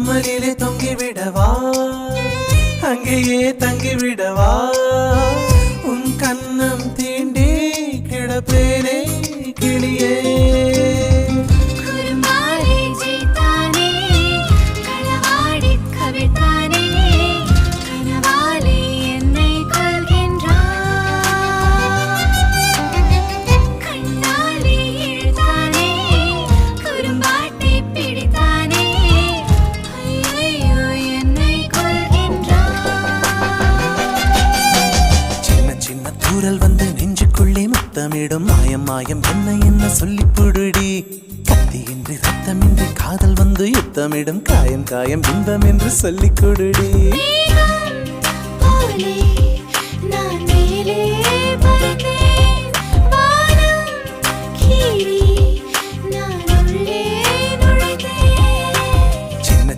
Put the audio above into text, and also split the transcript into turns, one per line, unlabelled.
கம்மலிலே தொங்கிவிடவா அங்கேயே தங்கிவிடவா உன் கண்ணம் தீண்டி கிடப்பேனே கிளியே தூரல் வந்து நெஞ்சுக்குள்ளே முத்தமிடும் மாயம் மாயம் என்ன என்ன சொல்லி புடுடி கத்தியின்றி ரத்தமின்றி காதல் வந்து யுத்தமிடும் காயம் காயம் இன்பம் என்று சொல்லி கொடுடி
நான்